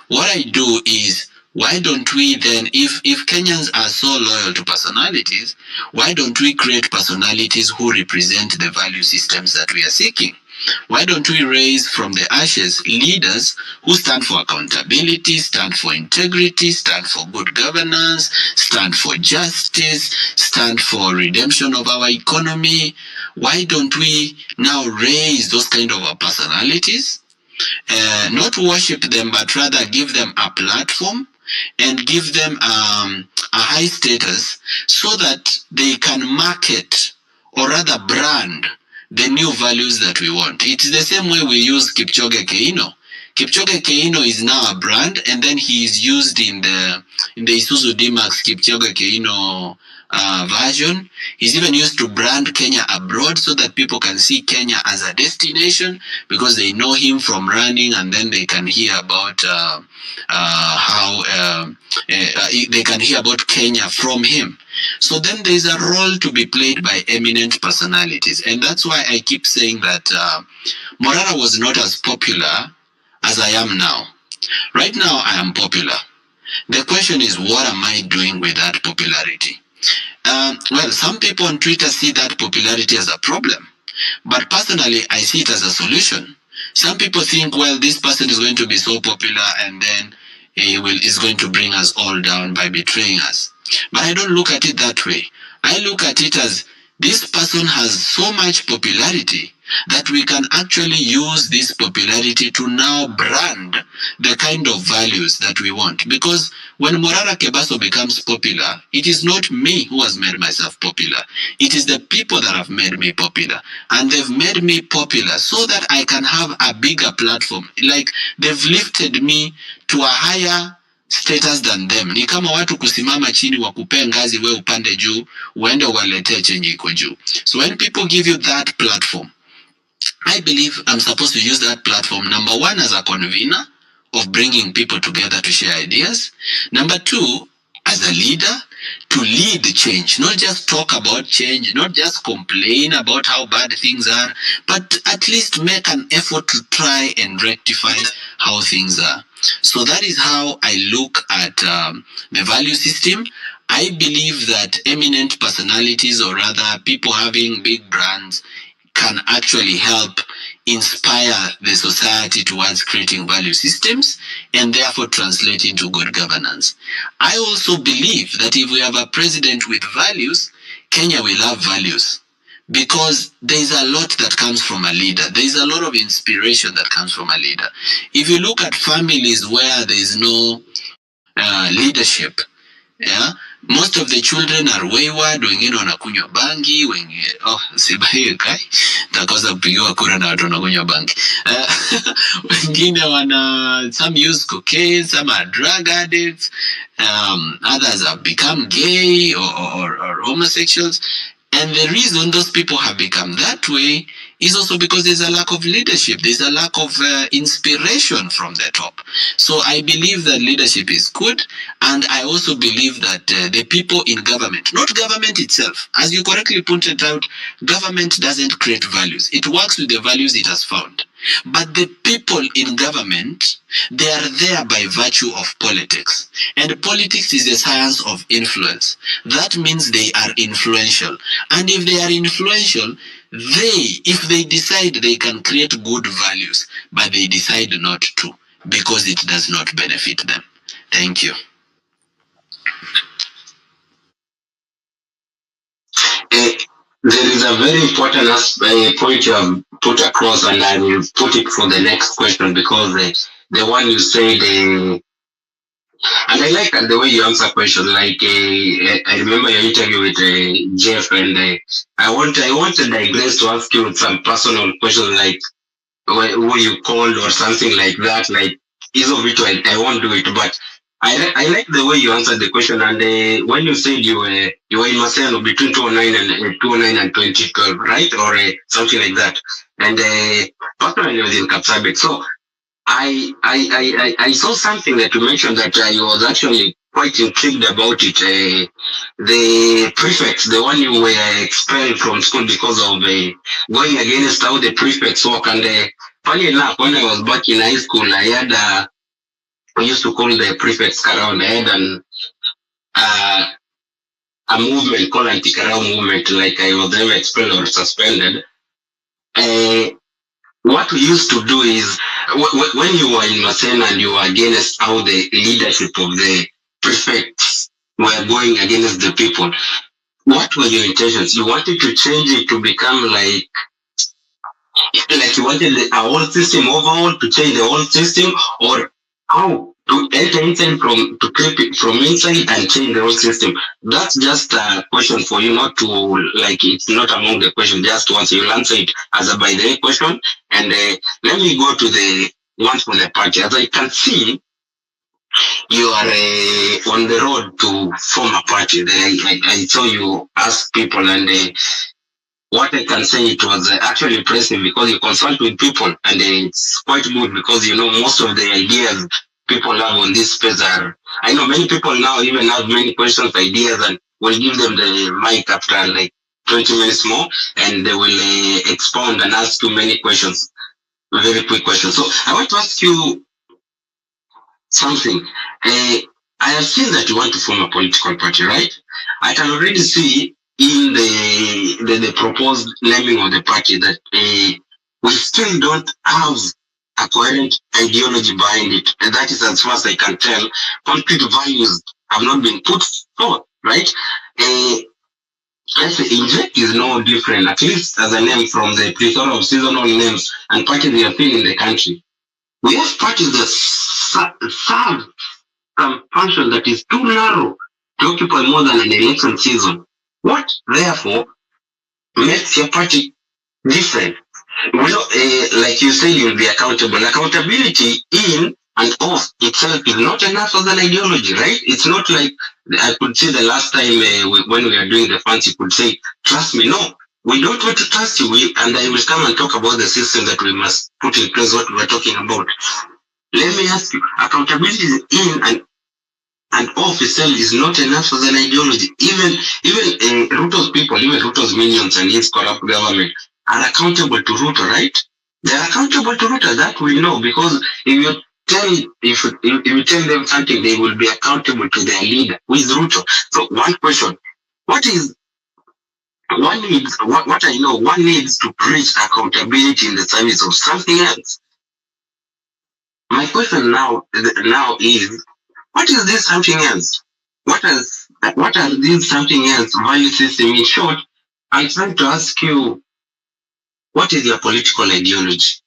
what I do is, why don't we then, if Kenyans are so loyal to personalities, why don't we create personalities who represent the value systems that we are seeking? Why don't we raise from the ashes leaders who stand for accountability, stand for integrity, stand for good governance, stand for justice, stand for redemption of our economy? Why don't we now raise those kind of personalities? Not worship them, but rather give them a platform and give them a high status so that they can market or rather brand the new values that we want. It's the same way we use Kipchoge Keino. Kipchoge Keino is now a brand, and then he is used in the Isuzu D-Max Kipchoge Keino version. He's even used to brand Kenya abroad so that people can see Kenya as a destination because they know him from running, and then they can hear about they can hear about Kenya from him. So then there's a role to be played by eminent personalities, and that's why I keep saying that Morara was not as popular as I am now. Right now I am popular. The question is, what am I doing with that popularity? Well, some people on Twitter see that popularity as a problem, but personally, I see it as a solution. Some people think, well, this person is going to be so popular and then is going to bring us all down by betraying us. But I don't look at it that way. I look at it as this person has so much popularity that we can actually use this popularity to now brand the kind of values that we want. Because when Morara Kebaso becomes popular, it is not me who has made myself popular. It is the people that have made me popular. And they've made me popular so that I can have a bigger platform. Like, they've lifted me to a higher status than them. Ni kama watu kusimama chini wakupee ngazi we upande juu, uende uwaletee chenye iko juu. So when people give you that platform, I believe I'm supposed to use that platform, number one, as a convener of bringing people together to share ideas. Number two, as a leader, to lead the change, not just talk about change, not just complain about how bad things are, but at least make an effort to try and rectify how things are. So that is how I look at the value system. I believe that eminent personalities, or rather people having big brands, can actually help inspire the society towards creating value systems and therefore translate into good governance. I also believe that if we have a president with values, Kenya will have values, because there is a lot that comes from a leader. There is a lot of inspiration that comes from a leader. If you look at families where there is no leadership, yeah, most of the children are wayward, wengine wanakunywa bangi, wengine sibaye kai takosa kupigiwa kura na watu wanakunywa bangi. Wengine some use cocaine, some are drug addicts, others have become gay or homosexuals. And the reason those people have become that way is also because there's a lack of leadership. There's a lack of inspiration from the top. So I believe that leadership is good. And I also believe that the people in government, not government itself, as you correctly pointed out, government doesn't create values. It works with the values it has found. But the people in government, they are there by virtue of politics. And politics is a science of influence. That means they are influential. And if they are influential, if they decide, they can create good values, but they decide not to because it does not benefit them. Thank you. There is a very important point you have put across, and I will put it for the next question, because the one you said, and I like the way you answer question. Like I remember your interview with Jeff, and I want to digress to ask you some personal questions, like who you called or something like that. Like, ease of it, I won't do it, but I like the way you answered the question. And when you said you were in Maseno between 2009 and 2012, right, or something like that, and personally I was in Kapsabet. So I saw something that you mentioned that I was actually quite intrigued about it. The prefects, the one you were expelled from school because of going against how the prefects work. And funny enough, when I was back in high school, I had we used to call the prefects Karao. They had uh, a movement called anti-Karao movement, like I was ever expelled or suspended. Uh, what we used to do is when you were in Masena and you were against how the leadership of the prefects were going against the people, what were your intentions? You wanted to change it to become like you wanted a whole system overall, to change the whole system, or how to enter inside from to creep it from inside and change the whole system? That's just a question for you, not to like it's not among the question. Just once you answer it as a by the way question, and let me go to the one for the party. As I can see, you are on the road to form a party. I saw you ask people, and what I can say, it was actually impressive because you consult with people, and it's quite good because you know most of the ideas people have on this space are. I know many people now even have many questions, ideas, and we'll give them the mic after like 20 minutes more, and they will expound and ask you many questions, very quick questions. So I want to ask you something. I have seen that you want to form a political party, right? I can already see in the proposed naming of the party that we still don't have a coherent ideology behind it. And that is as far as I can tell. Concrete values have not been put forth, right? Let's say Inject is no different, at least as a name from the plethora of seasonal names and parties we have seen in the country. We have parties that serve some function that is too narrow to occupy more than an election season. What, therefore, makes your party different? You know, like you said, you'll be accountable. Accountability in and of itself is not enough as an ideology, right? It's not like I could say the last time when we are doing the funds, you could say, trust me. No, we don't want to trust you. And I will come and talk about the system that we must put in place, what we are talking about. Let me ask you, accountability is in and of itself is not enough as an ideology. Even Ruto's people, even Ruto's minions and his corrupt government are accountable to Ruto, right? They are accountable to Ruto. That we know, because if you tell them something, they will be accountable to their leader, who is Ruto. So one question: what I know, one needs to preach accountability in the service of something else. My question now is, what is this something else? What are these something else value system? In short, I'm trying to ask you, what is your political ideology?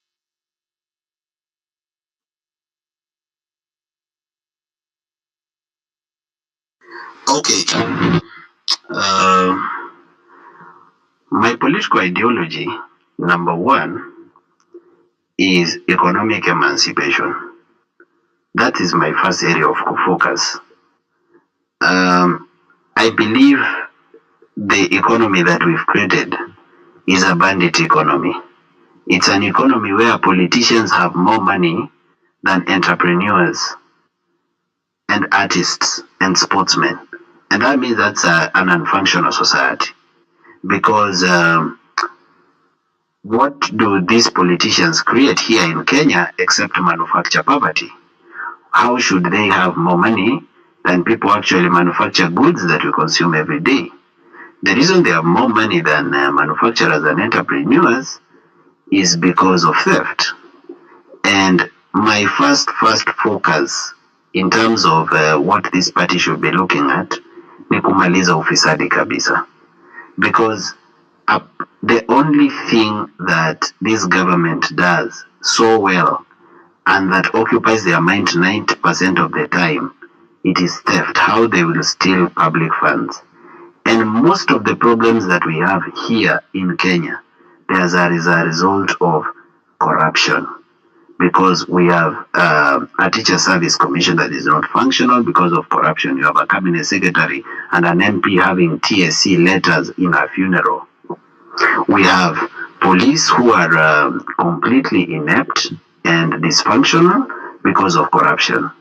Okay. My political ideology, number one, is economic emancipation. That is my first area of focus. I believe the economy that we've created is a bandit economy. It's an economy where politicians have more money than entrepreneurs and artists and sportsmen. And that means that's an unfunctional society. Because what do these politicians create here in Kenya except manufacture poverty? How should they have more money than people actually manufacture goods that we consume every day? The reason they have more money than manufacturers and entrepreneurs is because of theft. And my first focus in terms of what this party should be looking at ni kumaliza ufisadi kabisa. Because the only thing that this government does so well and that occupies their mind 90% of the time, it is theft, how they will steal public funds. And most of the problems that we have here in Kenya, there's a result of corruption. Because we have a teacher service commission that is not functional because of corruption. You have a cabinet secretary and an MP having TSC letters in a funeral. We have police who are completely inept and dysfunctional because of corruption.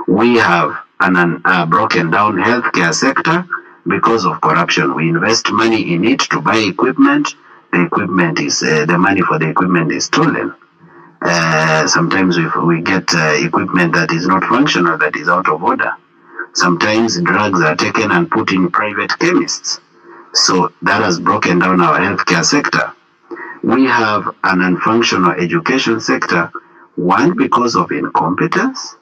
We have a broken down healthcare sector because of corruption. We invest money in it to buy equipment. The money for the equipment is stolen. Sometimes we get equipment that is not functional, that is out of order. Sometimes drugs are taken and put in private chemists. So that has broken down our healthcare sector. We have an unfunctional education sector, one because of incompetence,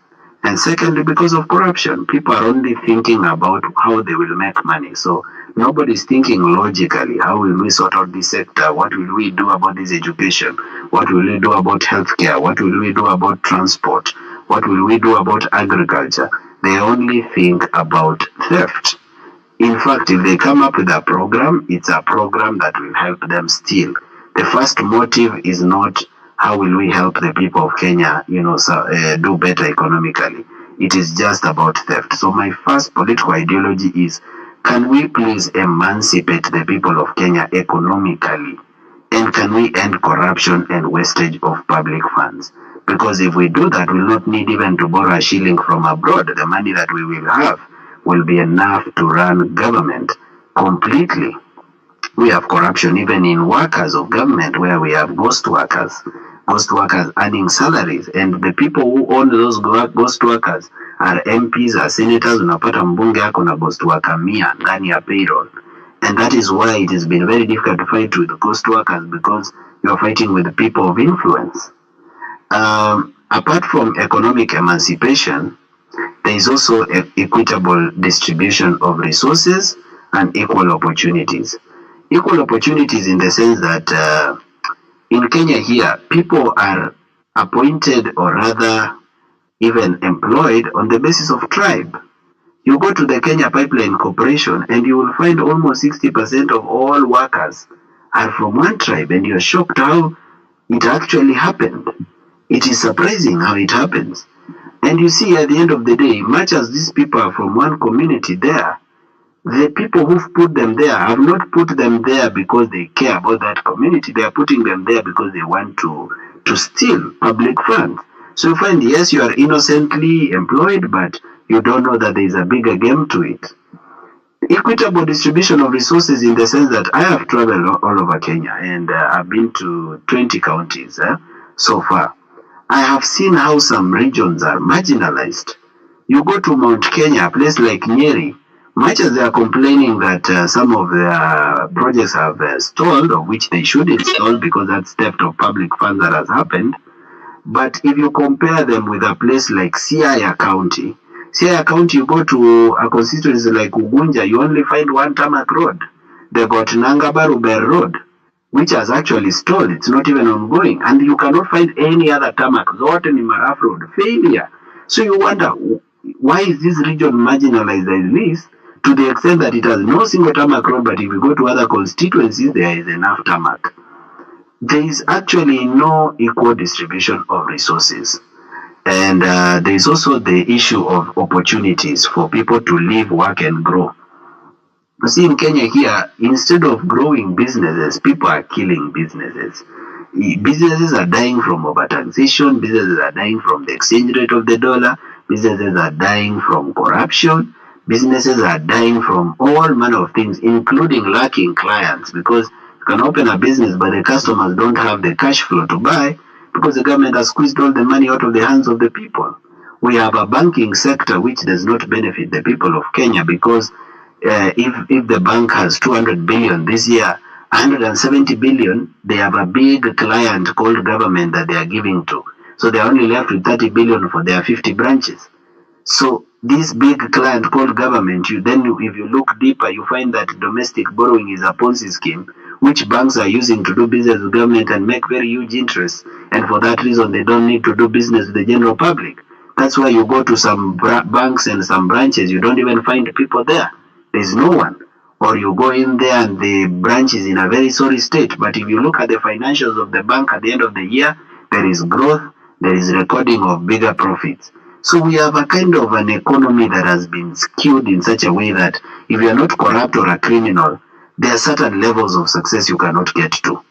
and secondly because of corruption. People are only thinking about how they will make money. So nobody's thinking logically, how will we sort out this sector? What will we do about this education? What will we do about healthcare? What will we do about transport? What will we do about agriculture? They only think about theft. In fact, if they come up with a program, it's a program that will help them steal. The first motive is not how will we help the people of Kenya, do better economically. It is just about theft. So my first political ideology is, can we please emancipate the people of Kenya economically? And can we end corruption and wastage of public funds? Because if we do that, we'll not need even to borrow a shilling from abroad. The money that we will have will be enough to run government completely. We have corruption even in workers of government, where we have ghost workers earning salaries, and the people who own those ghost workers are MPs, are senators. Unapata mbunge ako na ghost worker 100 ndani ya payroll, and that is why it has been very difficult to fight with ghost workers, because you are fighting with the people of influence. Apart from economic emancipation, there is also equitable distribution of resources and equal opportunities. Equal opportunities in the sense that in Kenya here, people are appointed, or rather even employed, on the basis of tribe. You go to the Kenya Pipeline Corporation and you will find almost 60% of all workers are from one tribe, and you're shocked how it actually happened. It is surprising how it happens. And you see, at the end of the day, much as these people are from one community there, the people who've put them there have not put them there because they care about that community. They are putting them there because they want to steal public funds. So you find, yes, you are innocently employed, but you don't know that there is a bigger game to it. Equitable distribution of resources, in the sense that I have traveled all over Kenya, and I've been to 20 counties so far. I have seen how some regions are marginalized. You go to Mount Kenya, a place like Nyeri, much as they are complaining that some of their projects have stalled, of which they should install because that's theft of public funds that has happened. But if you compare them with a place like Siaya County, you go to a constituency like Ugunja, you only find one tarmac road. They got Nangabaruber Road, which has actually stalled. It's not even ongoing. And you cannot find any other tarmac. Zote ni Maraf Road. Failure. So you wonder, why is this region marginalized like this, to the extent that it has no single tarmac road, but if you go to other constituencies, there is enough tarmac. There is actually no equal distribution of resources. And there is also the issue of opportunities for people to live, work, and grow. You see, in Kenya here, instead of growing businesses, people are killing businesses. Businesses are dying from overtaxation, businesses are dying from the exchange rate of the dollar, businesses are dying from corruption, businesses are dying from all manner of things, including lacking clients, because you can open a business but the customers don't have the cash flow to buy, because the government has squeezed all the money out of the hands of the people. We have a banking sector which does not benefit the people of Kenya, because if the bank has 200 billion this year, 170 billion, they have a big client called government that they are giving to. So they are only left with 30 billion for their 50 branches. So this big client called government, if you look deeper, you find that domestic borrowing is a Ponzi scheme, which banks are using to do business with government and make very huge interest. And for that reason, they don't need to do business with the general public. That's why you go to some banks and some branches, you don't even find people there. There's no one. Or you go in there and the branch is in a very sorry state. But if you look at the financials of the bank at the end of the year, there is growth, there is recording of bigger profits. So we have a kind of an economy that has been skewed in such a way that if you are not corrupt or a criminal, there are certain levels of success you cannot get to.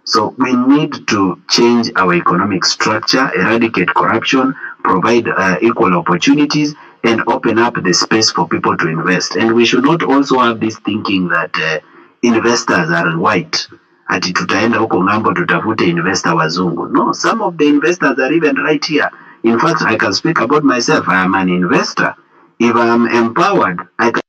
So we need to change our economic structure, eradicate corruption, provide equal opportunities, and open up the space for people to invest. And we should not also have this thinking that investors are white ati tutaenda huko ng'ambo tutafute investor wazungu. No, some of the investors are even right here. In fact, I can speak about myself. I am an investor. If I am empowered, I can.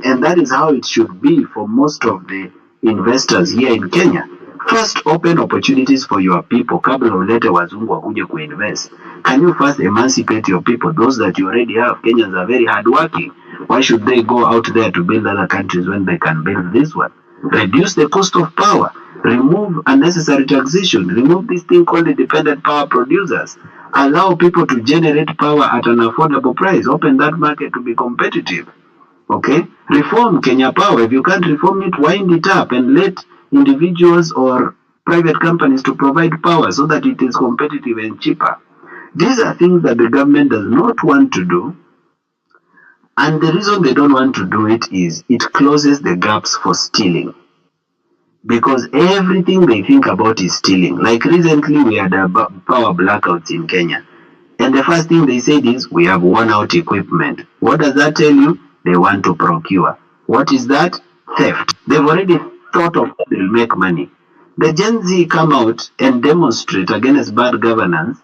And that is how it should be for most of the investors here in Kenya. First, open opportunities for your people. Kabla ulete wazungu wakuje kuinvest. Can you first emancipate your people? Those that you already have. Kenyans are very hardworking. Why should they go out there to build other countries when they can build this one? Reduce the cost of power. Remove unnecessary taxation. Remove this thing called independent power producers. Allow people to generate power at an affordable price. Open that market to be competitive. Okay? Reform Kenya Power. If you can't reform it, wind it up and let individuals or private companies to provide power so that it is competitive and cheaper. These are things that the government does not want to do. And the reason they don't want to do it is it closes the gaps for stealing. Because everything they think about is stealing. Like recently we had a power blackouts in Kenya. And the first thing they said is, we have worn out equipment. What does that tell you? They want to procure. What is that? Theft. They've already thought of how they'll make money. The Gen Z come out and demonstrate against bad governance,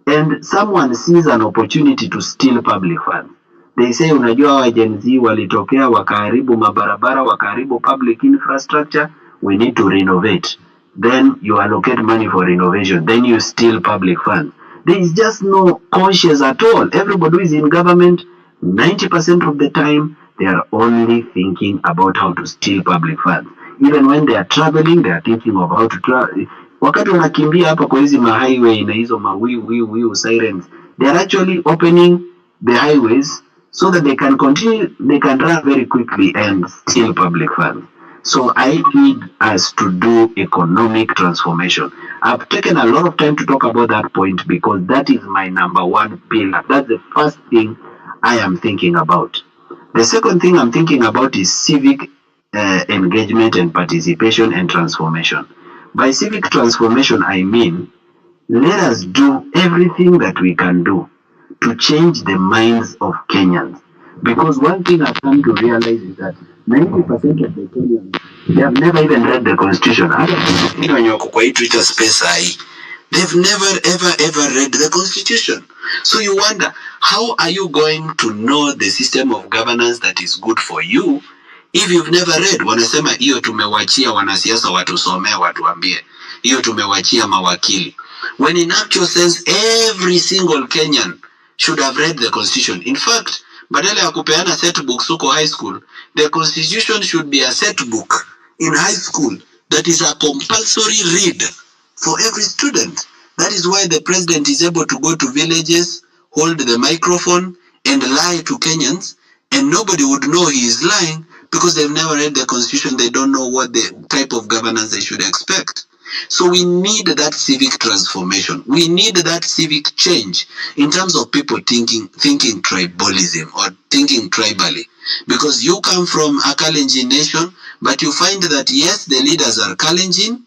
and someone sees an opportunity to steal public funds. They say, unajua wa Gen Z walitokea wakaharibu mabarabara, wakaharibu public infrastructure, we need to renovate. Then you allocate money for renovation, then you steal public funds. There is just no conscience at all. Everybody who is in government, 90% of the time, they are only thinking about how to steal public funds. Even when they are traveling, they are thinking of how to travel. Wakati wanakimbia hapa kwa hizi highway na hizo wiu sirens, they are actually opening the highways so that they can continue, they can run very quickly and steal public funds. So I need us to do economic transformation. I've taken a lot of time to talk about that point because that is my number one pillar. That's the first thing I am thinking about. The second thing I'm thinking about is civic engagement and participation and transformation. By civic transformation, I mean, let us do everything that we can do to change the minds of Kenyans. Because one thing I've come to realize is that 90% of the Kenyans, they have never even read the Constitution. They've never ever read the Constitution. So you wonder, how are you going to know the system of governance that is good for you if you've never read? Wanasema hiyo tumewachia wanasiasa watusomee watuambie. Hiyo tumewachia mawakili. When in actual sense, every single Kenyan should have read the Constitution. In fact, badala ya kupeana set books huko high school, the Constitution should be a set book in high school that is a compulsory read for every student. That is why the president is able to go to villages, hold the microphone, and lie to Kenyans, and nobody would know he is lying because they've never read the Constitution. They don't know what the type of governance they should expect. So we need that civic transformation. We need that civic change in terms of people thinking tribalism or thinking tribally. Because you come from a Kalenjin nation, but you find that yes, the leaders are Kalenjin.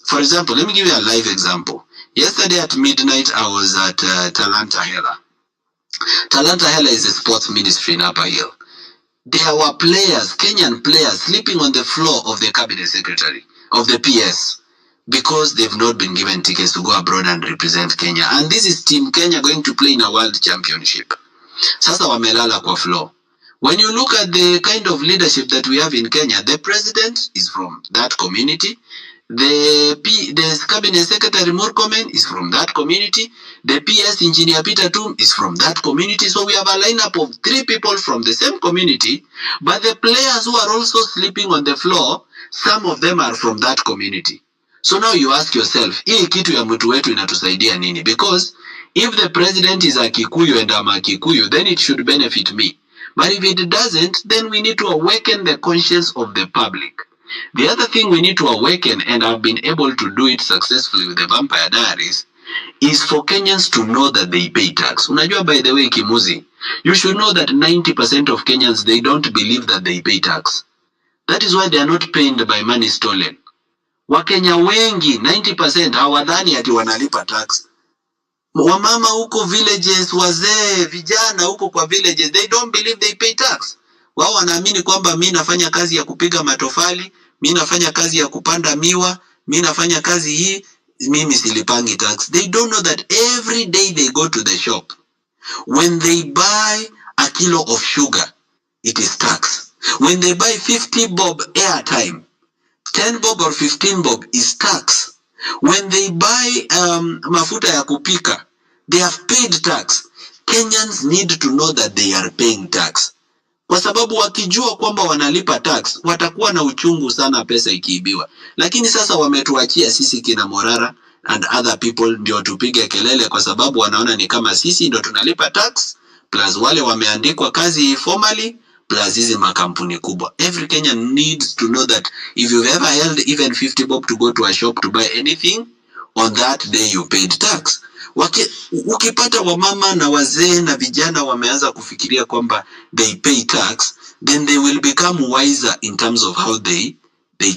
For example, let me give you a live example. Yesterday at midnight, I was at Talanta Hela. Talanta Hela is a sports ministry in Upper Hill. There were players, Kenyan players, sleeping on the floor of the cabinet secretary, of the PS, because they've not been given tickets to go abroad and represent Kenya. And this is Team Kenya going to play in a world championship. Sasa wamelala kwa floor. When you look at the kind of leadership that we have in Kenya, the president is from that community. The cabinet secretary Murkomen is from that community. The PS engineer Peter Tum is from that community. So we have a lineup of 3 people from the same community, but the players who are also sleeping on the floor, some of them are from that community. So now you ask yourself, hii kitu ya mtu wetu inatusaidia nini? Because if the president is a Kikuyu and I'm a Kikuyu, then it should benefit me. But if it doesn't, then we need to awaken the conscience of the public. The other thing we need to awaken, and I've been able to do it successfully with the Vampire Diaries, is for Kenyans to know that they pay tax. Unajua, by the way, Kimuzi, you should know that 90% of Kenyans, they don't believe that they pay tax. That is why they are not paid by money stolen. Wakenya wengi, 90%, hawadhani ati wanalipa tax. Wamama huko villages, wazee, vijana huko kwa villages, they don't believe they pay tax. Wao wanaamini kwamba mimi nafanya kazi ya kupiga matofali, mimi nafanya kazi ya kupanda miwa, mimi nafanya kazi hii, mimi silipangi tax. They don't know that every day they go to the shop, when they buy a kilo of sugar, it is tax. When they buy 50 bob airtime, 10 bob or 15 bob is tax. When they buy mafuta ya kupika, they have paid tax. Kenyans need to know that they are paying tax. Kwa sababu wakijua kwamba wanalipa tax, watakuwa na uchungu sana pesa ikiibiwa. Lakini sasa wametuachia sisi kina Morara and other people ndio tupige kelele, kwa sababu wanaona ni kama sisi ndio tunalipa tax, plus wale wameandikwa kazi formally, plus hizi makampuni kubwa. Every Kenyan needs to know that if you've ever held even 50 bob to go to a shop to buy anything, on that day you paid tax. Ukipata wamama na wazee na vijana wameanza kufikiria kwamba they pay tax, then they will become wiser in terms of how they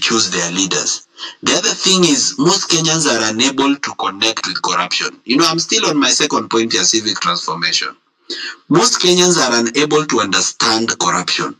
choose their leaders. The other thing is, most Kenyans are unable to connect with corruption. You know, I'm still on my second point here, civic transformation. Most Kenyans are unable to understand corruption.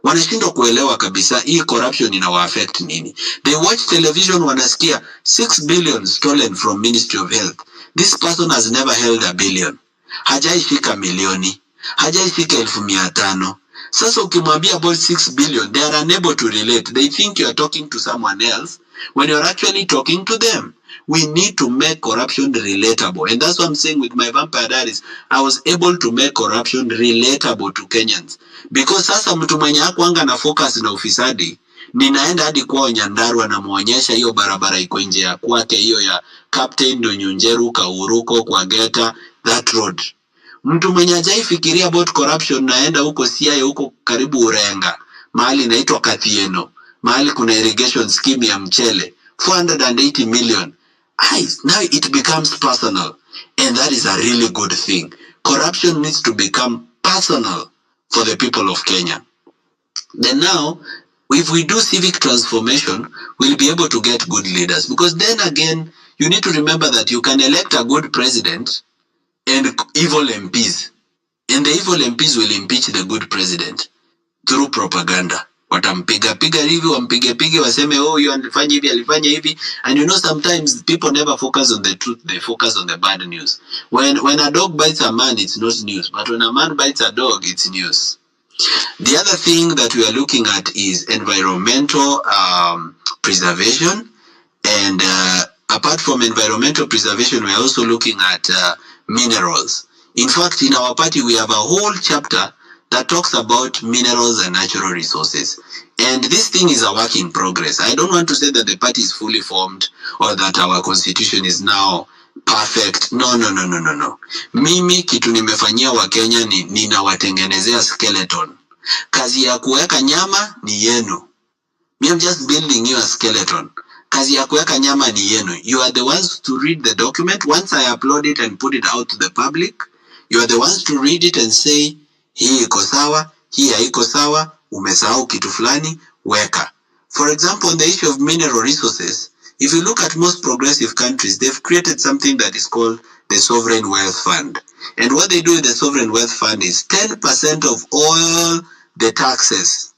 Wanashindwa kuelewa kabisa hii corruption inawa affect nini. They watch television, wanasikia 6 billion stolen from Ministry of Health. This person has never held a billion. Hajaifika milioni. Hajaifika 500,000. Sasa ukimwambia about 6 billion, they are unable to relate. They think you are talking to someone else when you are actually talking to them. We need to make corruption relatable. And that's what I'm saying with my Vampire Diaries. I was able to make corruption relatable to Kenyans. Because sasa mtu mwenye hakuanga na focus na ufisadi, ninaenda hadi kwao Nyandarua na muonyesha hiyo barabara iko nje ya kwake, hiyo ya Captain Ndonyunjeru Kauruko kwa Geta, that road. Mtu mwenye hajaifikiria about corruption naenda huko Siaya, huko karibu Urenga, mahali inaitwa Kathieno, mahali kuna irrigation scheme ya mchele, 480 million. Now it becomes personal, and that is a really good thing. Corruption needs to become personal for the people of Kenya. Then now, if we do civic transformation, we'll be able to get good leaders. Because then again, you need to remember that you can elect a good president and evil MPs. And the evil MPs will impeach the good president through propaganda. Watampiga hivi, wampige waseme, oh, you alifanya hivi. And you know, sometimes people never focus on the truth, they focus on the bad news. When a dog bites a man, it's not news. But when a man bites a dog, it's news. The other thing that we are looking at is environmental preservation. And apart from environmental preservation, we are also looking at minerals. In fact, in our party, we have a whole chapter that talks about minerals and natural resources. And this thing is a work in progress. I don't want to say that the party is fully formed or that our constitution is now perfect. No. Mimi kitu nimefanyia wa Kenya ni ninawatengenezea skeleton. Kazi ya kuweka nyama ni yenu. I'm just building you a skeleton. Kazi ya kuweka nyama ni yenu. You are the ones to read the document. Once I upload it and put it out to the public, you are the ones to read it and say, hii iko sawa, hii haiko sawa, umesahau kitu fulani, weka. For example, on the issue of mineral resources, if you look at most progressive countries, they've created something that is called the Sovereign Wealth Fund. And what they do with the Sovereign Wealth Fund is 10% of all the taxes,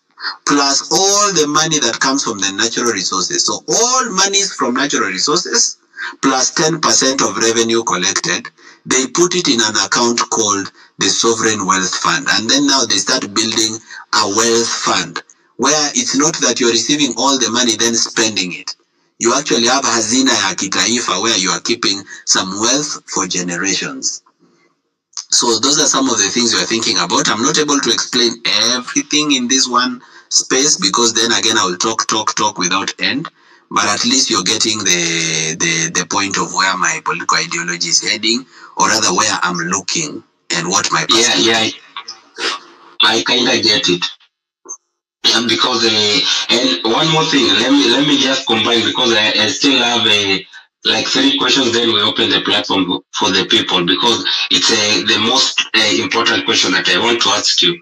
plus all the money that comes from the natural resources. So all monies from natural resources, plus 10% of revenue collected, they put it in an account called the Sovereign Wealth Fund. And then now they start building a wealth fund, where it's not that you're receiving all the money then spending it. You actually have hazina ya kitaifa where you are keeping some wealth for generations. So those are some of the things we are thinking about. I'm not able to explain everything in this one space because then again I will talk without end. But at least you're getting the point of where my political ideology is heading, or rather where I'm looking and what my yeah, I kind of get it. Yeah, because and one more thing, let me just combine because I still have like 3 questions. Then we open the platform for the people because it's the most important question that I want to ask you.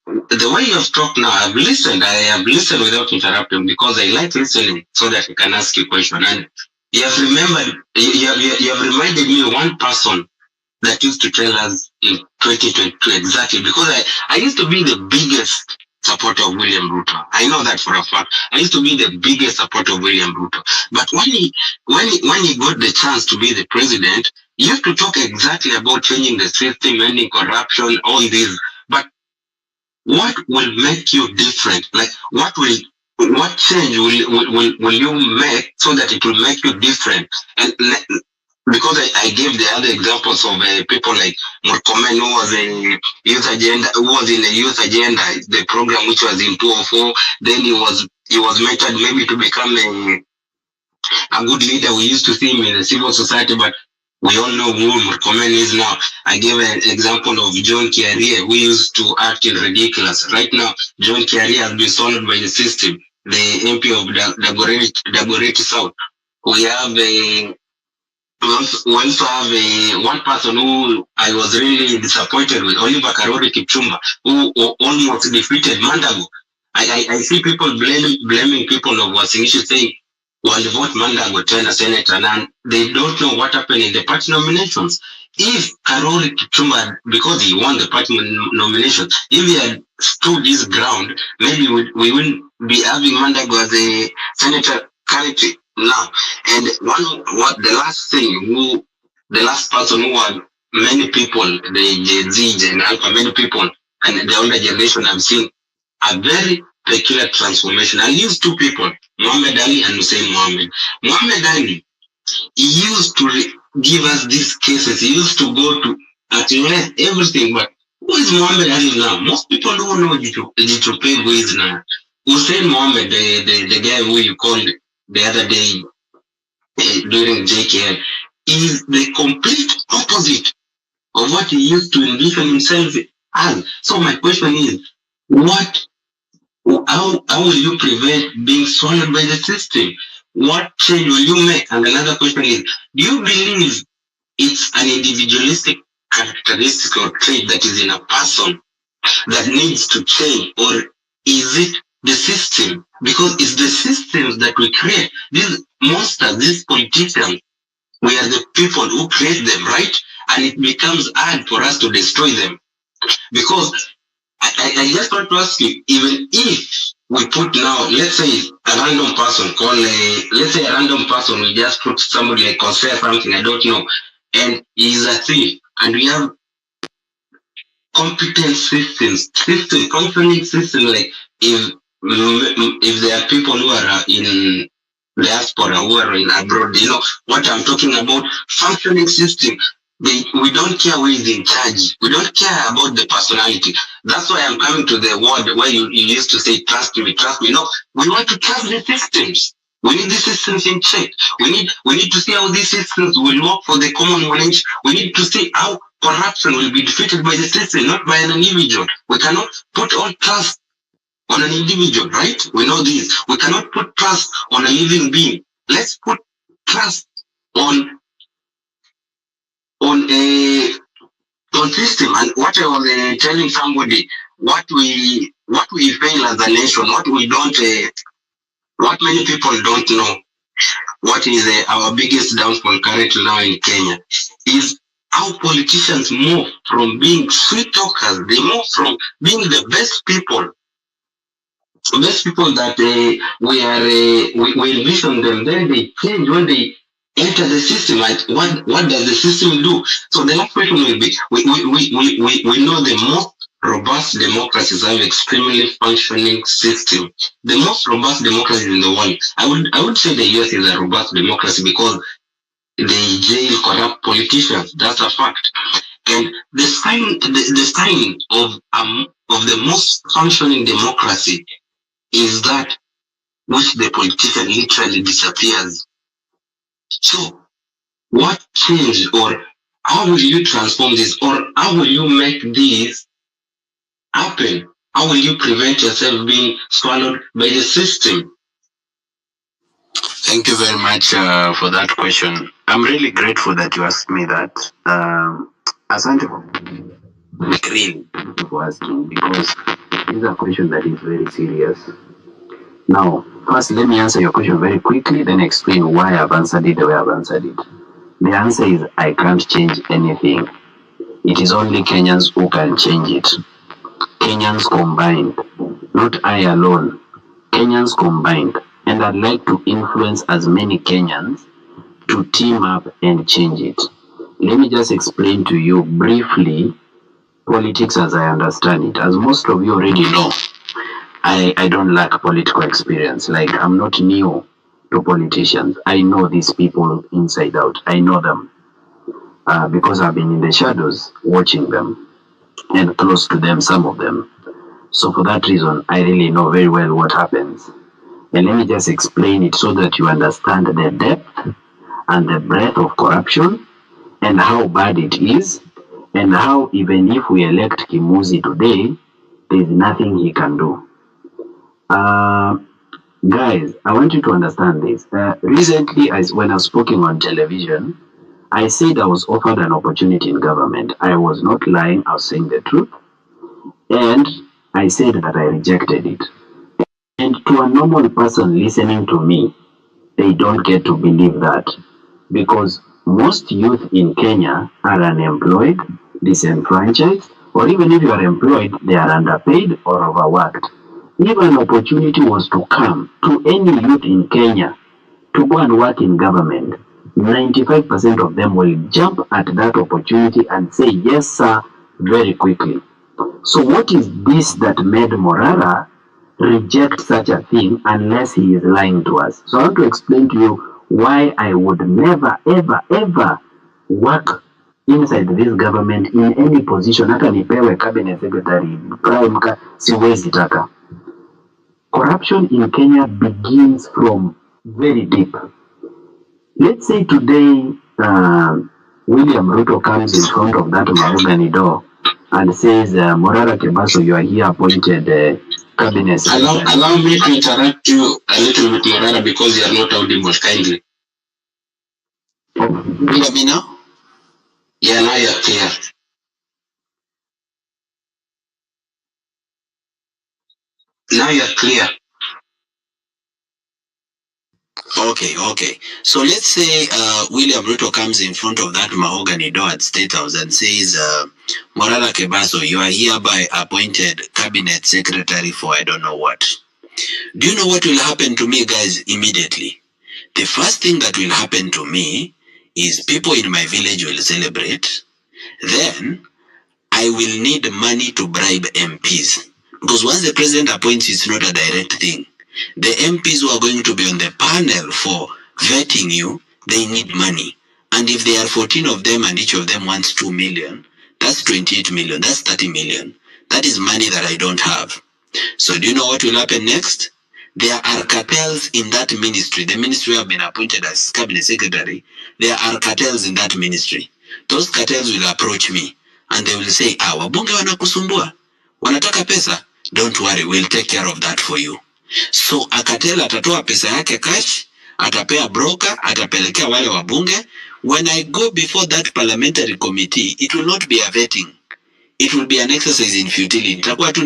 The way you have talked now, I have listened without interrupting because I like listening so that I can ask you a question. And you have reminded me one person that used to tell us in 2022 exactly, because I used to be the biggest supporter of William Ruto. I know that for a fact. I used to be the biggest supporter of William Ruto. But when he got the chance to be the president, he used to talk exactly about changing the system, ending corruption, all these. But what will make you different? Like what change will you make so that it will make you different? And because I gave the other examples of people like Murkomen who was a youth agenda, who was in the youth agenda, the program which was in 204. Then he was mentored maybe to become a good leader. We used to see him in the civil society, but we all know who Murkomen is now. I gave an example of John Kiarie, who used to act in ridiculous. Right now, John Kiarie has been swallowed by the system, the MP of Dagoretti South. We have a we also have one person who I was really disappointed with, Oliver Karori Kipchumba, who almost defeated Mandago. I see people blaming people of Wasingishu saying, well, vote Mandago tena senator, and they don't know what happened in the party nominations. If Karori Kipchumba, because he won the party nomination, if he had stood his ground, maybe we wouldn't be having Mandago as a senator candidate now. And the last person who had many people, the Gen Z, Gen Alpha, many people, and the older generation have seen a very peculiar transformation. I use two people, Muhammad Ali and Hussein Mohammed. Muhammad Ali, he used to give us these cases. He used to go to address everything, but who is Muhammad Ali now? Most people don't know Jitropeg who is now. Hussein Mohammed, the guy who you called the other day during JKL, is the complete opposite of what he used to envision himself as. So my question is, how will you prevent being swallowed by the system? What change will you make? And another question is, do you believe it's an individualistic characteristic or trait that is in a person that needs to change, or is it the system? Because it's the systems that we create. These monsters, these politicians, we are the people who create them, right? And it becomes hard for us to destroy them. Because I just want to ask you, even if we put now, let's say a random person, we just put somebody like Conspire something, I don't know, and he's a thief, and we have competent functioning system, like if there are people who are in diaspora, who are in abroad, what I'm talking about, functioning system. We don't care who is in charge. We don't care about the personality. That's why I'm coming to the word where you used to say, trust me, trust me. No, we want to trust the systems. We need the systems in check. We need to see how these systems will work for the common knowledge. We need to see how corruption will be defeated by the system, not by an individual. We cannot put all trust on an individual, right? We know this. We cannot put trust on a living being. Let's put trust on a system. And what I was telling somebody, what we fail as a nation, what many people don't know, what is our biggest downfall currently now in Kenya, is how politicians move from being sweet talkers. They move from being the best people that we envision them. Then they change when they enter the system. Like what does the system do? So the next question will be: we know the most robust democracies have extremely functioning system. The most robust democracies in the world. I would say the US is a robust democracy because they jail corrupt politicians. That's a fact. And the sign of the most functioning democracy is that which the politician literally disappears. So, what change, or how will you transform this, or how will you make this happen? How will you prevent yourself being swallowed by the system? Thank you very much for that question. I'm really grateful that you asked me that. Asante really for asking, because this is a question that is very serious. Now, first, let me answer your question very quickly, then explain why I've answered it the way I've answered it. The answer is I can't change anything. It is only Kenyans who can change it. Kenyans combined. not I alone, Kenyans combined. And I'd like to influence as many Kenyans to team up and change it. Let me just explain to you briefly politics as I understand it. As most of you already know, I don't lack political experience. Like, I'm not new to politicians. I know these people inside out. I know them because I've been in the shadows watching them and close to them, some of them. So for that reason, I really know very well what happens. And let me just explain it so that you understand the depth and the breadth of corruption and how bad it is, and how even if we elect Kimuzi today, there is nothing he can do. Guys, I want you to understand this. Recently, when I was speaking on television, I said I was offered an opportunity in government. I was not lying, I was saying the truth. And I said that I rejected it. And to a normal person listening to me, they don't get to believe that. Because most youth in Kenya are unemployed, disenfranchised, or even if you are employed, they are underpaid or overworked. If an opportunity was to come to any youth in Kenya to go and work in government, 95% of them will jump at that opportunity and say, yes, sir, very quickly. So what is this that made Morara reject such a thing unless he is lying to us? So I want to explain to you why I would never, ever, ever work inside this government in any position. Hata nipewe cabinet secretary, prime, siwezi taka. Corruption in Kenya begins from very deep. Let's say today William Ruto comes in front of that mahogany door and says, Morara Kebaso, you are here appointed cabinet secretary. Allow me to interrupt you a little bit, Morara, because you are not audible kindly. You hear me now? Yeah, now you are clear. Now you are clear. Okay. So let's say William Ruto comes in front of that mahogany door at State House and says, Morara Kebaso, you are hereby appointed cabinet secretary for I don't know what. Do you know what will happen to me, guys, immediately? The first thing that will happen to me is people in my village will celebrate. Then I will need money to bribe MPs. Because once the president appoints, it's not a direct thing. The MPs who are going to be on the panel for vetting you, they need money. And if there are 14 of them and each of them wants 2 million, that's 28 million, that's 30 million. That is money that I don't have. So do you know what will happen next? There are cartels in that ministry. The ministry I've been appointed as cabinet secretary. There are cartels in that ministry. Those cartels will approach me and they will say, wabunge wanakusumbua, wanataka pesa. Don't worry, we'll take care of that for you. So a cartel atatoa pesa yake cash, atapea broker, atapelekea wale wabunge. When I go before that parliamentary committee, it will not be a vetting. It will be an exercise in futility. Nitakuwa tu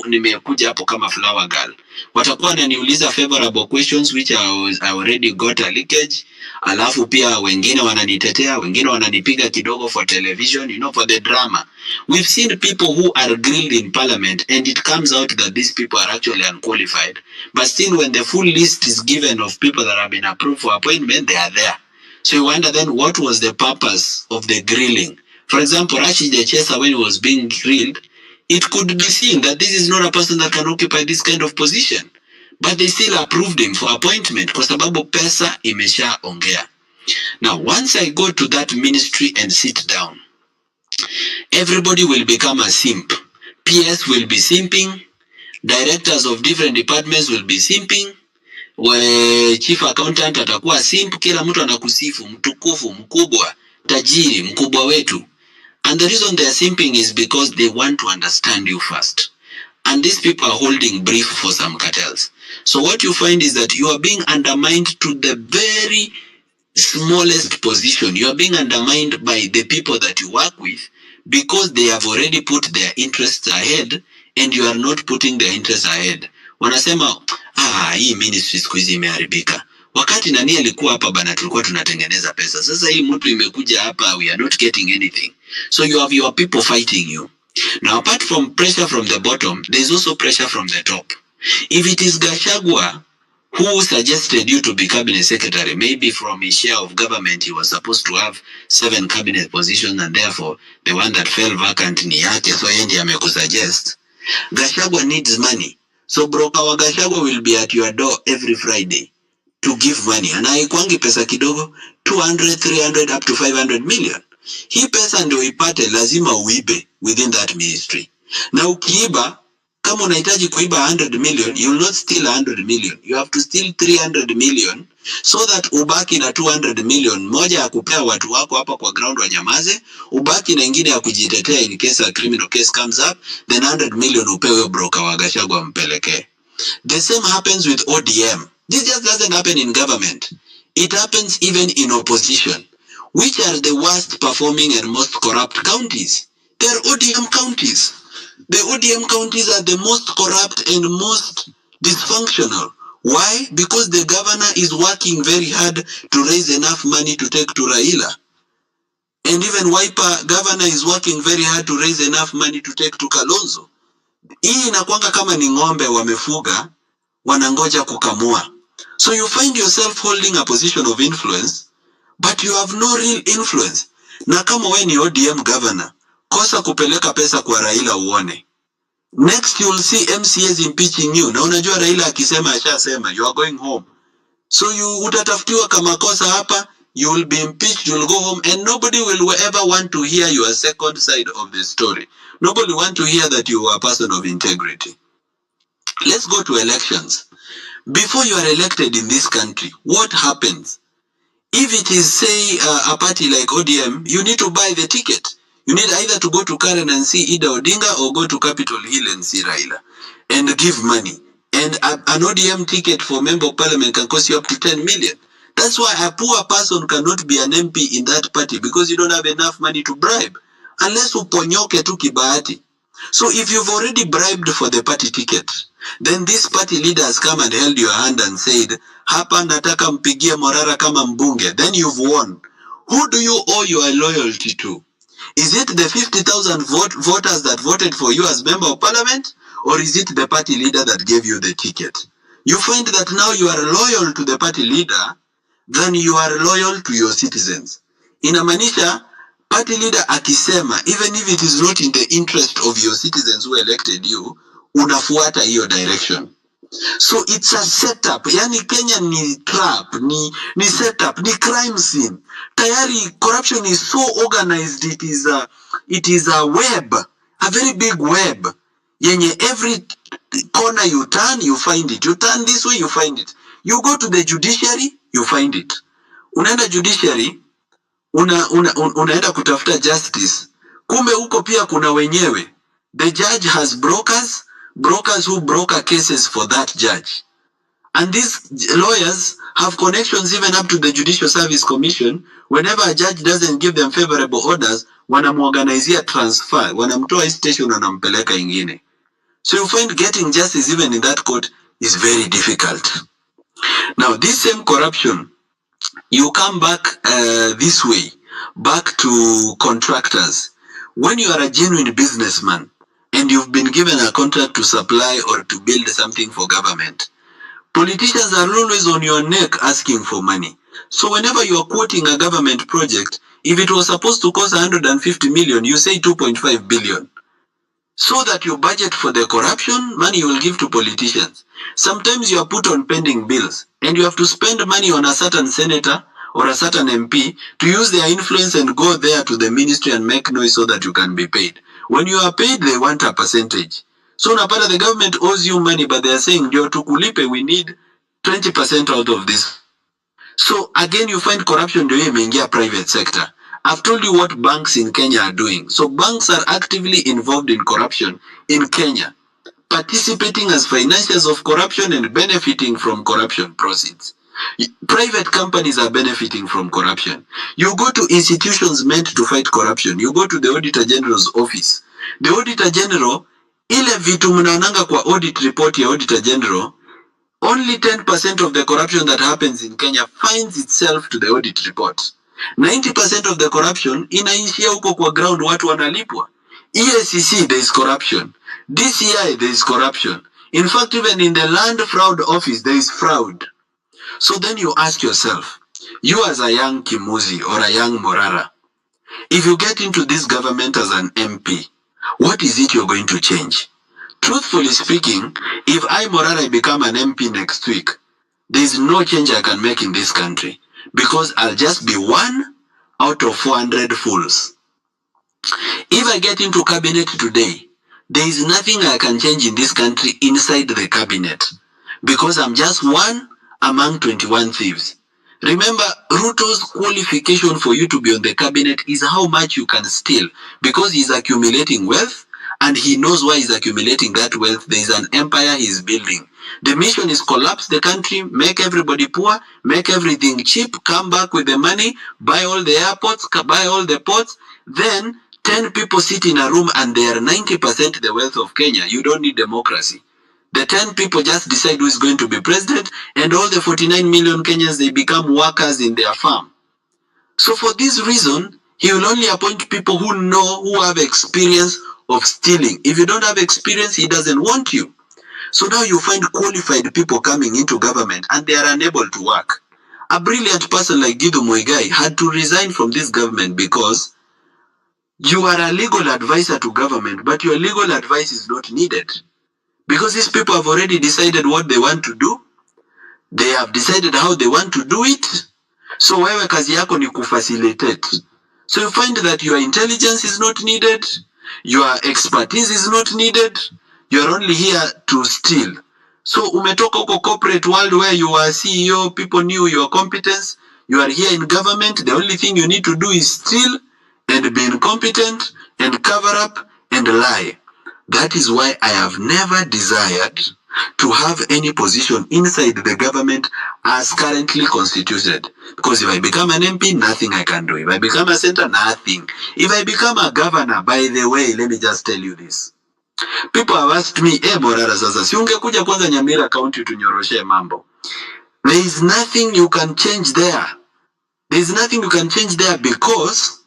nimekuja hapo kama flower girl. Watakuwa wananiuliza favorable questions which I already got a leakage. Alafu pia wengine wananitetea, wengine wananipiga kidogo for television, for the drama. We've seen people who are grilled in parliament and it comes out that these people are actually unqualified. But still when the full list is given of people that have been approved for appointment, they are there. So you wonder then what was the purpose of the grilling? For example, Rashid Echesa, when he was being grilled, it could be seen that this is not a person that can occupy this kind of position. But they still approved him for appointment kwa sababu pesa imesha ongea. Now, once I go to that ministry and sit down, everybody will become a simp. PS will be simping. Directors of different departments will be simping. Chief accountant atakuwa simp. Kila mtu anakusifu, mtukufu, mkubwa, tajiri, mkubwa wetu. And the reason they are simping is because they want to understand you first. And these people are holding brief for some cartels. So what you find is that you are being undermined to the very smallest position. You are being undermined by the people that you work with because they have already put their interests ahead and you are not putting their interests ahead. Wanasema, hii ministry siku hizi imeharibika. Wakati nani alikuwa hapa bana tulikuwa tunatengeneza pesa. Sasa hii mtu imekuja hapa, we are not getting anything. So you have your people fighting you. Now, apart from pressure from the bottom, there's also pressure from the top. If it is Gachagua who suggested you to be cabinet secretary, maybe from his share of government, he was supposed to have 7 cabinet positions, and therefore the one that fell vacant ni yake, so yendi amekusuggest. Gachagua needs money. So broker wa Gachagua will be at your door every Friday to give money. And haikuangi pesa kidogo, 200, 300, up to 500 million. Hii pesa ndio ipate lazima uibe within that ministry. Na ukiiba, kama unahitaji kuiba 100 million, you will not steal 100 million. You have to steal 300 million so that ubaki na 200 million. Moja ya kupea watu wako hapa kwa ground wanyamaze, ubaki na ingine ya kujitetea in case a criminal case comes up, then 100 million upewe broker wa Gachagua mpeleke. The same happens with ODM. This just doesn't happen in government. It happens even in opposition. Which are the worst performing and most corrupt counties? They are ODM counties. The ODM counties are the most corrupt and most dysfunctional. Why? Because the governor is working very hard to raise enough money to take to Raila. And even Wiper governor is working very hard to raise enough money to take to Kalonzo. Hii inakuanga kama ni ng'ombe wamefuga, wanangoja kukamua. So you find yourself holding a position of influence, but you have no real influence. Na kama we ni ODM governor, kosa kupeleka pesa kwa Raila uone. Next you will see MCAs impeaching you. Na unajua Raila akisema ashasema, you are going home. So you utatafutiwa kama kosa hapa, you will be impeached, you will go home, and nobody will ever want to hear your second side of the story. Nobody want to hear that you are a person of integrity. Let's go to elections. Before you are elected in this country, what happens? If it is, say, a party like ODM, you need to buy the ticket. You need either to go to Karen and see Ida Odinga or go to Capitol Hill and see Raila and give money. And an ODM ticket for member of parliament can cost you up to 10 million. That's why a poor person cannot be an MP in that party, because you don't have enough money to bribe. Unless uponyoke tu kibahati. So if you've already bribed for the party ticket, then these party leaders come and held your hand and said, hapa nataka mpigie Morara kama mbunge. Then you've won. Who do you owe your loyalty to? Is it the 50,000 voters that voted for you as member of parliament? Or is it the party leader that gave you the ticket? You find that now you are loyal to the party leader than you are loyal to your citizens. Inamaanisha, party leader akisema, even if it is not in the interest of your citizens who elected you, unafuata hiyo direction. So it's a setup. Yani Kenya ni trap, ni setup, ni crime scene. Tayari corruption is so organized, it is a web, a very big web. Yenye every corner you turn, you find it. You turn this way, you find it. You go to the judiciary, you find it. Unaenda judiciary, unaenda kutafuta justice. Kumbe huko pia kuna wenyewe. The judge has brokers who broker cases for that judge. And these lawyers have connections even up to the Judicial Service Commission. Whenever a judge doesn't give them favorable orders, wanamuorganizia transfer, wanamtoa hii station wanampeleka ingine. So you find getting justice even in that court is very difficult. Now this same corruption, you come back this way, back to contractors. When you are a genuine businessman and you've been given a contract to supply or to build something for government, politicians are always on your neck asking for money. So whenever you are quoting a government project, if it was supposed to cost 150 million, you say 2.5 billion. So that you budget for the corruption, money you will give to politicians. Sometimes you are put on pending bills and you have to spend money on a certain senator or a certain MP to use their influence and go there to the ministry and make noise so that you can be paid. When you are paid, they want a percentage. So napata the government owes you money, but they are saying, ndio tukulipe, we need 20% out of this. So again, you find corruption ndio imeingia private sector. I've told you what banks in Kenya are doing. So banks are actively involved in corruption in Kenya, participating as financiers of corruption and benefiting from corruption proceeds. Private companies are benefiting from corruption. You go to institutions meant to fight corruption. You go to the Auditor General's office. The Auditor General, ile vitu mnaonanga kwa audit report ya Auditor General, only 10% of the corruption that happens in Kenya finds itself to the audit report. 90% of the corruption inaishia huko kwa ground, watu wanalipwa. EACC, there is corruption. DCI, there is corruption. In fact, even in the Land Fraud Office, there is fraud. So then you ask yourself, you as a young Kimuzi or a young Morara, if you get into this government as an MP, what is it you're going to change? Truthfully speaking, if I, Morara, become an MP next week, there is no change I can make in this country because I'll just be one out of 400 fools. If I get into cabinet today, there is nothing I can change in this country inside the cabinet because I'm just one among 21 thieves. Remember, Ruto's qualification for you to be on the cabinet is how much you can steal because he's accumulating wealth and he knows why he's accumulating that wealth. There is an empire he's building. The mission is collapse the country, make everybody poor, make everything cheap, come back with the money, buy all the airports, buy all the ports, then 10 people sit in a room and they are 90% the wealth of Kenya. You don't need democracy. The 10 people just decide who is going to be president and all the 49 million Kenyans, they become workers in their farm. So for this reason, he will only appoint people who have experience of stealing. If you don't have experience, he doesn't want you. So now you find qualified people coming into government and they are unable to work. A brilliant person like Gideon Muigai had to resign from this government because you are a legal advisor to government, but your legal advice is not needed. Because these people have already decided what they want to do. They have decided how they want to do it. So wewe kazi yako ni kufacilitate. So you find that your intelligence is not needed. Your expertise is not needed. You are only here to steal. So umetoka huko corporate world where you are CEO, people knew your competence. You are here in government. The only thing you need to do is steal and be incompetent and cover up and lie. That is why I have never desired to have any position inside the government as currently constituted. Because if I become an MP, nothing I can do. If I become a senator, nothing. If I become a governor, by the way, let me just tell you this. People have asked me, Morara sasa, si ungekuja kwanza Nyamira County tunyoroshe mambo. There is nothing you can change there. There is nothing you can change there because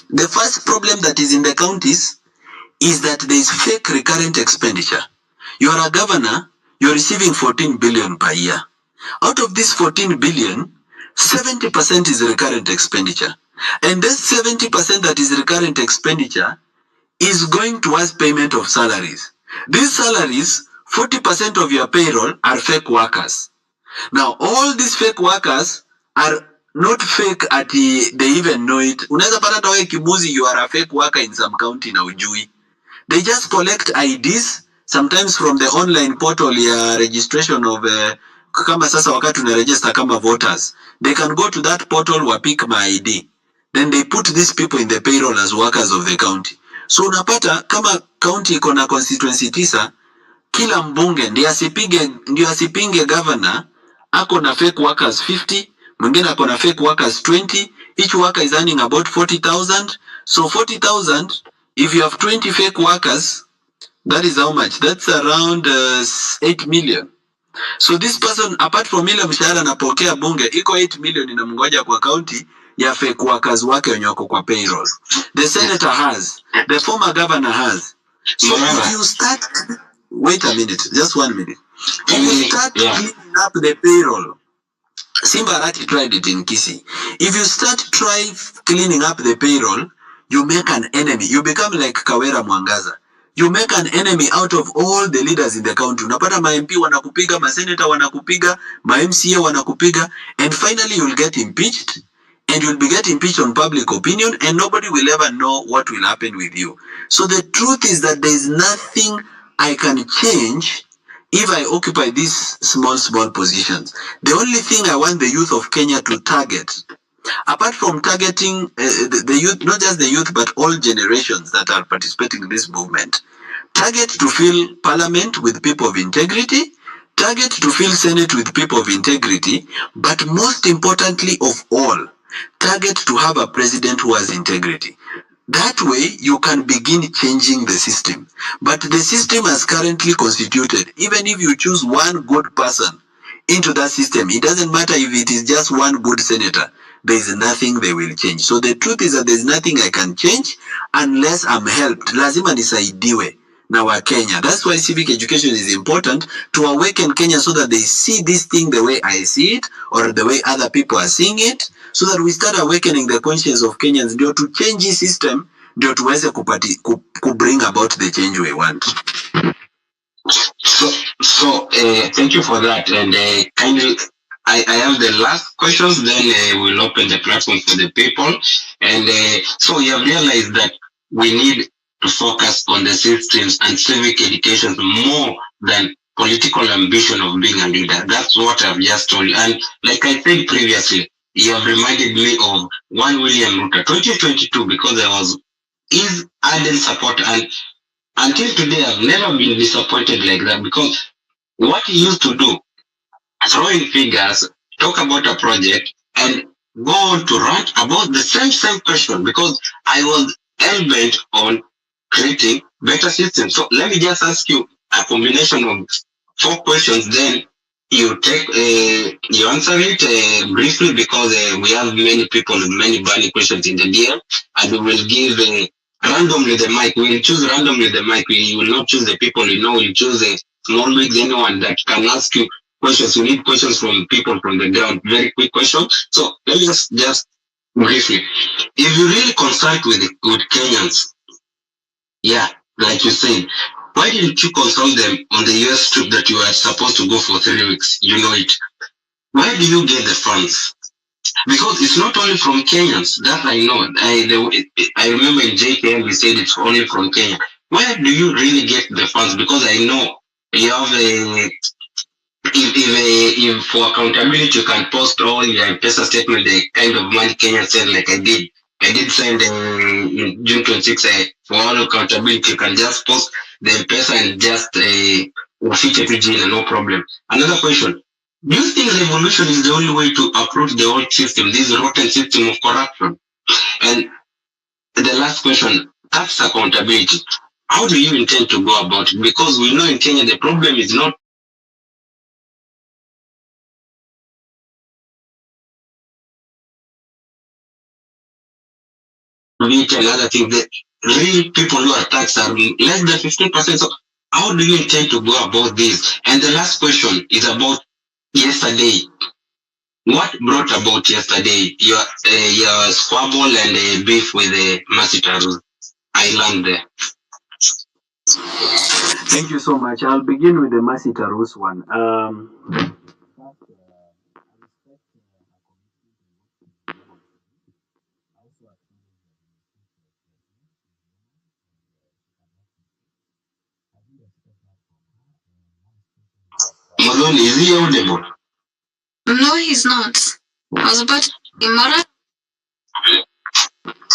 the first problem that is in the counties is that there is fake recurrent expenditure. You are a governor, you are receiving 14 billion per year. Out of this 14 billion, 70% is recurrent expenditure. And this 70% that is recurrent expenditure is going towards payment of salaries. These salaries, 40% of your payroll are fake workers. Now, all these fake workers are not fake at they even know it. Unaweza pata tawe Kimuzi, you are a fake worker in some county na ujui. They just collect IDs, sometimes from the online portal ya registration of, kama sasa wakati unaregister kama voters. They can go to that portal wapik my ID. Then they put these people in the payroll as workers of the county. So unapata kama county iko na constituency 9, kila mbunge ndio asipinge governor, ako na fake workers 50, mwingine ako na fake workers 20, each worker is earning about 40,000. So 40,000, if you have 20 fake workers, that is how much? That's around 8 million. So this person, apart from ile mshahara anapokea bunge, iko 8 million inamngoja kwa county ya fake workers wake wenye wako kwa payroll. The senator has, the former governor has. So if you start, wait a minute, just 1 minute. If you start cleaning up the payroll, Simba Arati tried it in Kisii. If you start cleaning up the payroll, you make an enemy. You become like Kawera Mwangaza. You make an enemy out of all the leaders in the country. Unapata ma MP wanakupiga, ma senator wanakupiga, ma MCA wanakupiga, and finally you'll get impeached, and you'll be getting impeached on public opinion, and nobody will ever know what will happen with you. So the truth is that there is nothing I can change if I occupy these small positions. The only thing I want the youth of Kenya to target, apart from targeting the youth, not just the youth, but all generations that are participating in this movement, target to fill parliament with people of integrity, target to fill senate with people of integrity, but most importantly of all, target to have a president who has integrity. That way, you can begin changing the system. But the system as currently constituted, even if you choose one good person into that system, it doesn't matter if it is just one good senator. there is nothing they will change. So the truth is that there is nothing I can change unless I'm helped. Lazima nisaidiwe na wa Kenya. That's why civic education is important, to awaken Kenya so that they see this thing the way I see it or the way other people are seeing it, so that we start awakening the conscience of Kenyans ndio to change this system, ndio tuweze bring about the change we want. So thank you for that, and kindly I have the last questions, then we'll open the platform for the people. And so you have realized that we need to focus on the systems and civic education more than political ambition of being a leader. That's what I've just told you. And like I said previously, you have reminded me of one William Ruto, 2022, because I was his ardent support, and until today I've never been disappointed like that, because what he used to do, throw in figures, talk about a project, and go on to rant about the same question, because I was hell-bent on creating better systems. So let me just ask you a combination of 4 questions, then you take you answer it briefly, because we have many people with many burning questions in the DM, and we will give randomly the mic. We will choose randomly the mic. We will not choose the people we know. We'll choose small wigs, anyone that can ask you questions. We need questions from people from the ground. Very quick question. So let me just briefly. If you really consult with Kenyans, yeah, like you said, why didn't you consult them on the US trip that you were supposed to go for 3 weeks? You know it. Where do you get the funds? Because it's not only from Kenyans, that I know. I remember in JKM we said it's only from Kenya. Where do you really get the funds? Because I know you have if for accountability you can post all your M-Pesa statement, the kind of money Kenya send, like I did. I did send in June 26th for all accountability. You can just post the M-Pesa and just feature PG, no problem. Another question. Do you think revolution is the only way to approach the old system, this rotten system of corruption? And the last question, tax accountability. How do you intend to go about it? Because we know in Kenya the problem is not and other things. The real people who are taxed are less than 15%. So how do you intend to go about this? And the last question is about yesterday. What brought about yesterday your squabble and beef with the Masisi Island there? Thank you so much. I'll begin with the Masisi one. Malone, is he audible? No, he's not. I was about to say, Morara.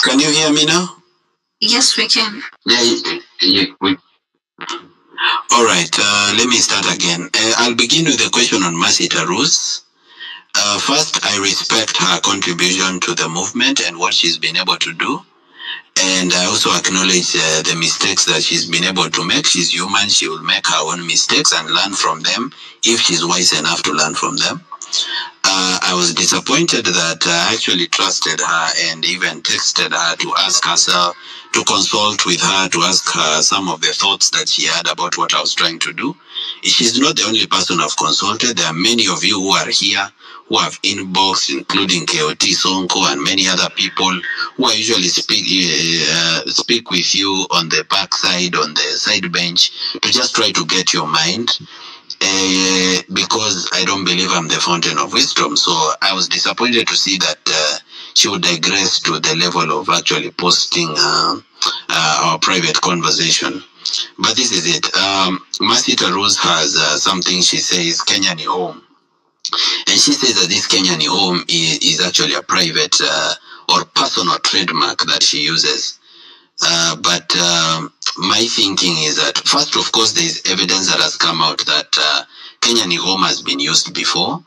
Can you hear me now? Yes, we can. Yeah, we. All right, let me start again. I'll begin with the question on Masisi. First, I respect her contribution to the movement and what she's been able to do. And I also acknowledge the mistakes that she's been able to make. She's human. She will make her own mistakes and learn from them if she's wise enough to learn from them. I was disappointed that I actually trusted her and even texted her to ask herself, to consult with her, to ask her some of the thoughts that she had about what I was trying to do. She's not the only person I've consulted. There are many of you who are here who have inboxed, including KOT Sonko and many other people who I usually speak with you on the backside, on the side bench, to just try to get your mind. Because I don't believe I'm the fountain of wisdom. So I was disappointed to see that she would digress to the level of actually posting our private conversation. But this is it. Masita Rose has something she says, Kenyan home. And she says that this Kenyan home is actually a private or personal trademark that she uses. But my thinking is that, first, of course, there is evidence that has come out that Kenyan home has been used before.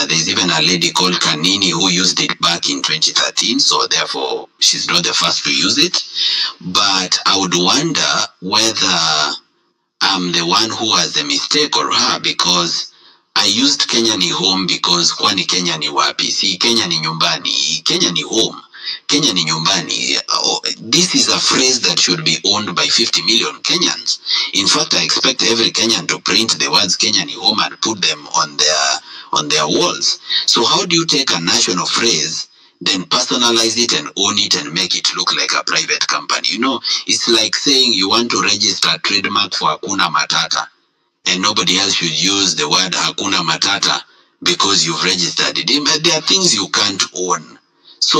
There's even a lady called Kanini who used it back in 2013, so therefore she's not the first to use it. But I would wonder whether I'm the one who has the mistake or her, because I used Kenya ni home because kwani Kenya ni wapi? Si Kenya ni nyumbani. Kenya ni home. Kenya ni nyumbani. This is a phrase that should be owned by 50 million Kenyans. In fact, I expect every Kenyan to print the words Kenya ni home and put them on their walls. So how do you take a national phrase, then personalize it and own it and make it look like a private company? You know, it's like saying you want to register a trademark for Hakuna Matata, and nobody else should use the word Hakuna Matata because you've registered it. There are things you can't own. So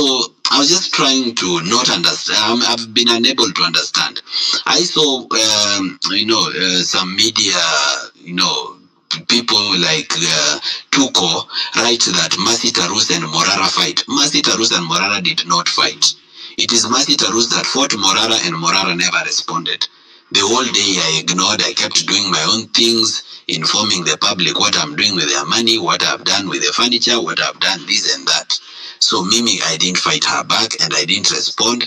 I was just trying to not understand. I've been unable to understand. I saw, some media, people like Tuko write that Masisi and Morara fight. Masisi and Morara did not fight. It is Masisi that fought Morara, and Morara never responded. The whole day I ignored. I kept doing my own things, informing the public what I'm doing with their money, what I've done with the furniture, what I've done this and that. So Mimi, I didn't fight her back and I didn't respond.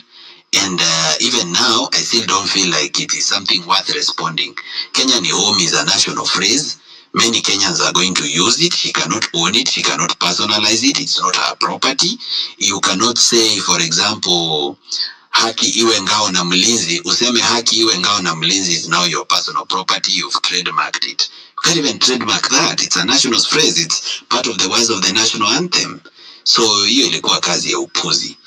And even now, I still don't feel like it is something worth responding. Kenya ni home is a national phrase. Many Kenyans are going to use it. She cannot own it. She cannot personalize it. It's not her property. You cannot say, for example, haki iwe ngao na mlinzi. Useme haki iwe ngao na mlinzi is now your personal property. You've trademarked it. You can't even trademark that. It's a national phrase. It's part of the words of the national anthem. So hiyo ilikuwa kazi ya upuzi.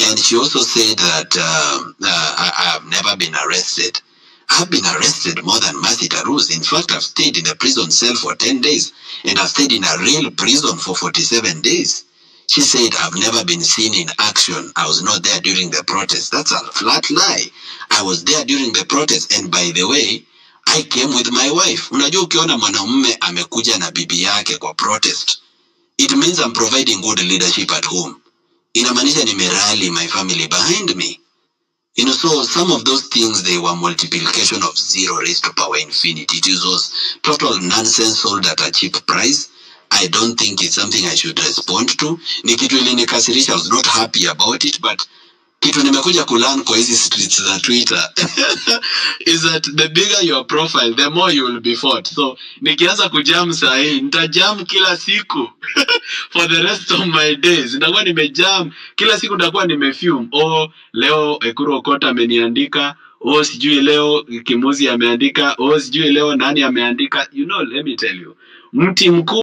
And she also said that I have never been arrested. I've been arrested more than Masisi. In fact, I've stayed in a prison cell for 10 days. And I've stayed in a real prison for 47 days. She said, I've never been seen in action. I was not there during the protest. That's a flat lie. I was there during the protest. And by the way, I came with my wife. Unajua ukiona mwanamume amekuja na bibi yake kwa protest, it means I'm providing good leadership at home. Inamaanisha nimerally my family behind me. So some of those things, they were multiplication of 0 raised to power infinity. It was total nonsense sold at a cheap price. I don't think it's something I should respond to. Ni kitu ilinikasirisha. I was not happy about it, but kitu nimekuja kulearn kwa hizi streets za Twitter is that the bigger your profile, the more you will be fought. So nikianza kujam sahi, nitajam kila siku for the rest of my days. Nitakuwa nimejam kila siku, nitakuwa nimefume. Leo Ekuru Okota ameniandika. Sijui leo Kimuzi ameandika. Sijui leo nani ameandika. Let me tell you. Mti mkuu